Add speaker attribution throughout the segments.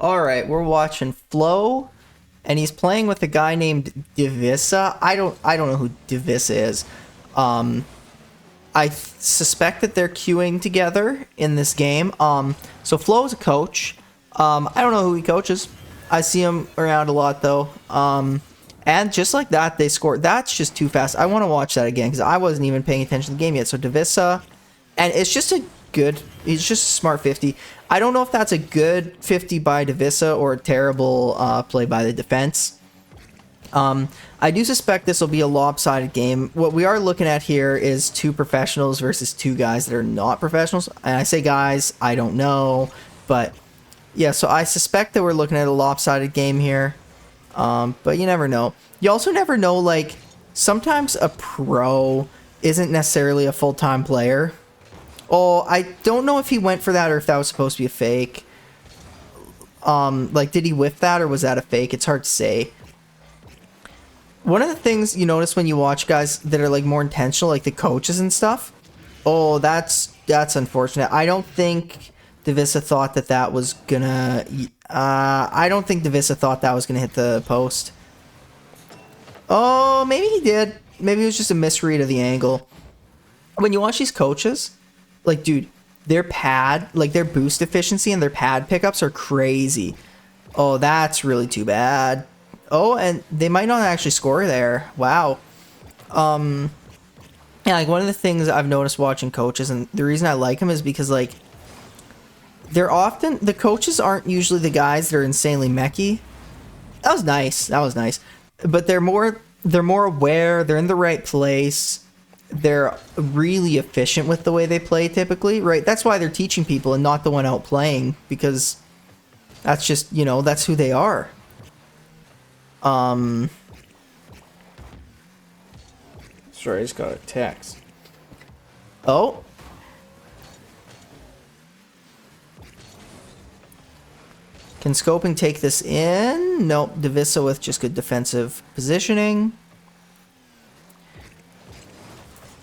Speaker 1: All right, we're watching Flo, and he's playing with a guy named Divisa. I don't know who Divisa is. Um, suspect that they're queuing together in this game. So Flo is a coach. I don't know who he coaches. I see him around a lot though. And just like that, they score. That's just too fast. I want to watch that again because I wasn't even paying attention to the game yet. So Divisa, and it's just a good. It's just a smart 50. I don't know if that's a good 50 by Divisa or a terrible play by the defense. I do suspect this will be a lopsided game. What we are looking at here is two professionals versus two guys that are not professionals. And I say guys, I don't know. But yeah, so I suspect that we're looking at a lopsided game here. But you never know. You also never know, like, sometimes a pro isn't necessarily a full-time player. Oh, I don't know if he went for that or if that was supposed to be a fake. Like, did he whiff that or was that a fake? It's hard to say. One of the things you notice when you watch guys that are, like, more intentional, like the coaches and stuff. Oh, that's unfortunate. I don't think Divisa thought that was gonna... I don't think Divisa thought that was gonna hit the post. Oh, maybe he did. Maybe it was just a misread of the angle. When you watch these coaches, like, dude, their pad, like, their boost efficiency and their pad pickups are crazy. Oh, that's really too bad. Oh, and they might not actually score there. Wow. Yeah, like, one of the things I've noticed watching coaches, and the reason I like them is because, like, they're often... The coaches aren't usually the guys that are insanely mechy. That was nice. That was nice. But they're more aware. They're in the right place. They're really efficient with the way they play typically, right? That's why they're teaching people and not the one out playing, because that's just, you know, that's who they are. Sorry, I just got a text. Oh. Can Scoping take this in? Nope. Divisa with just good defensive positioning.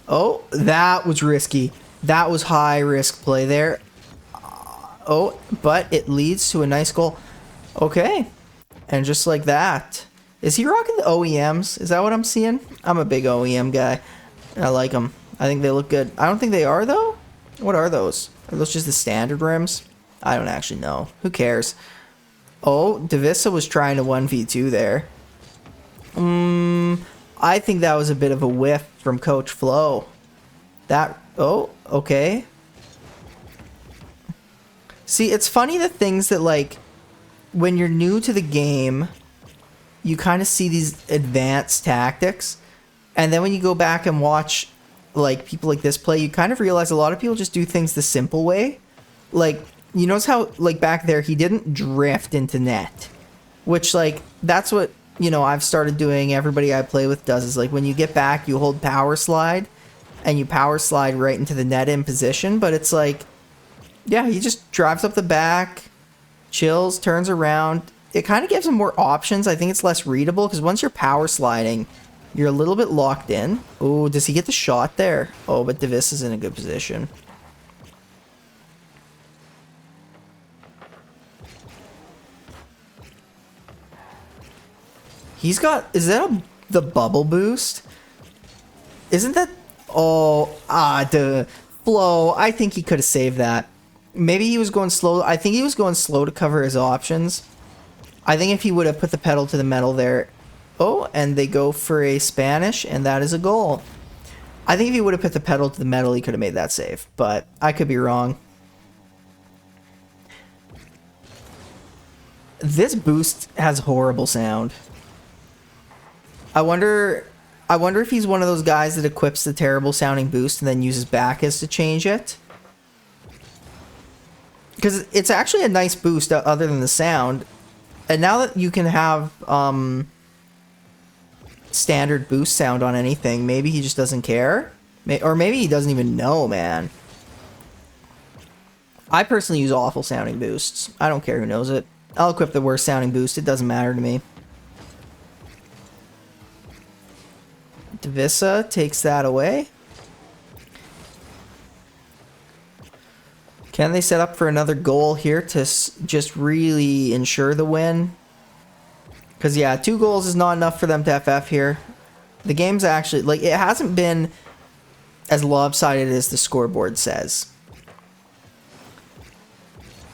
Speaker 1: Oh, that was risky. That was high risk play there. Oh, but it leads to a nice goal. Okay. And just like that. Is he rocking the OEMs? Is that what I'm seeing? I'm a big OEM guy. I like them. I think they look good. I don't think they are, though. What are those? Are those just the standard rims? I don't actually know. Who cares? Oh, Divisa was trying to 1v2 there. I think that was a bit of a whiff from Coach Flo. That... Oh, okay. See, it's funny the things that, like, when you're new to the game, you kind of see these advanced tactics. And then when you go back and watch, like, people like this play, you kind of realize a lot of people just do things the simple way. Like, you notice how, like, back there, he didn't drift into net. Which, like, that's what, you know, I've started doing. Everybody I play with does, is, like, when you get back, you hold power slide. And you power slide right into the net in position. But it's like, yeah, he just drives up the back, chills, turns around. It kind of gives him more options. I think it's less readable, because once you're power sliding, you're a little bit locked in. Oh, does he get the shot there? Oh, but Divisa is in a good position. He's got... Is that the bubble boost? Isn't that... Oh, the Flo. I think he could have saved that. Maybe he was going slow. I think he was going slow to cover his options. I think if he would have put the pedal to the metal there... Oh, and they go for a Spanish, and that is a goal. I think if he would have put the pedal to the metal, he could have made that save. But I could be wrong. This boost has horrible sound. I wonder if he's one of those guys that equips the terrible sounding boost and then uses Bacchus to change it. Because it's actually a nice boost other than the sound. And now that you can have standard boost sound on anything, maybe he just doesn't care. Or maybe he doesn't even know, man. I personally use awful sounding boosts. I don't care who knows it. I'll equip the worst sounding boost. It doesn't matter to me. Divisa takes that away. Can they set up for another goal here to just really ensure the win? Because, yeah, 2 goals is not enough for them to FF here. The game's actually, like, it hasn't been as lopsided as the scoreboard says.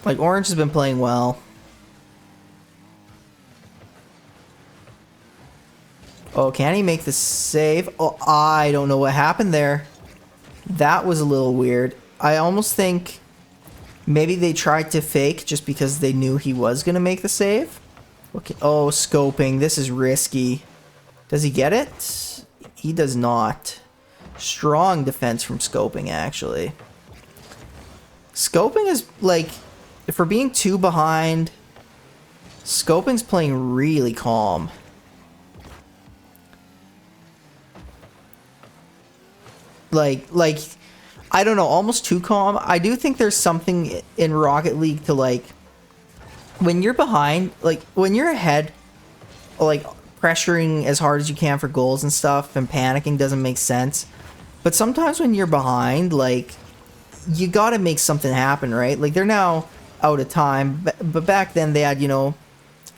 Speaker 1: Like, Orange has been playing well. Oh, can he make the save? Oh, I don't know what happened there. That was a little weird. I almost think maybe they tried to fake just because they knew he was going to make the save. Okay. Oh, scoping. This is risky. Does he get it? He does not. Strong defense from scoping, actually. Scoping is, like, for being 2 behind, scoping's playing really calm. Like, I don't know, almost too calm. I do think there's something in Rocket League to, like, when you're behind, like, when you're ahead, like, pressuring as hard as you can for goals and stuff and panicking doesn't make sense. But sometimes when you're behind, like, you gotta make something happen, right? Like, they're now out of time, but back then they had, you know,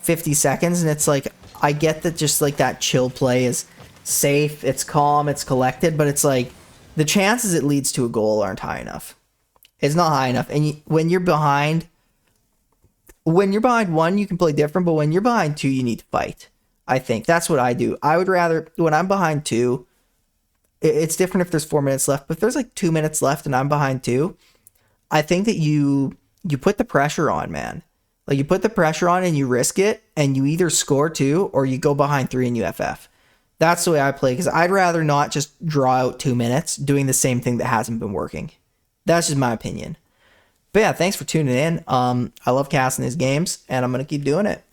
Speaker 1: 50 seconds, and it's like, I get that just, like, that chill play is safe, it's calm, it's collected, but it's like, the chances it leads to a goal aren't high enough. It's not high enough. And when you're behind 1, you can play different, but when you're behind 2, you need to fight. I think that's what I do. I would rather, when I'm behind 2, it's different if there's 4 minutes left, but if there's like 2 minutes left and I'm behind 2, I think that you put the pressure on, man. Like, you put the pressure on and you risk it, and you either score 2 or you go behind 3 and you FF. That's the way I play, because I'd rather not just draw out 2 minutes doing the same thing that hasn't been working. That's just my opinion. But yeah, thanks for tuning in. I love casting these games, and I'm going to keep doing it.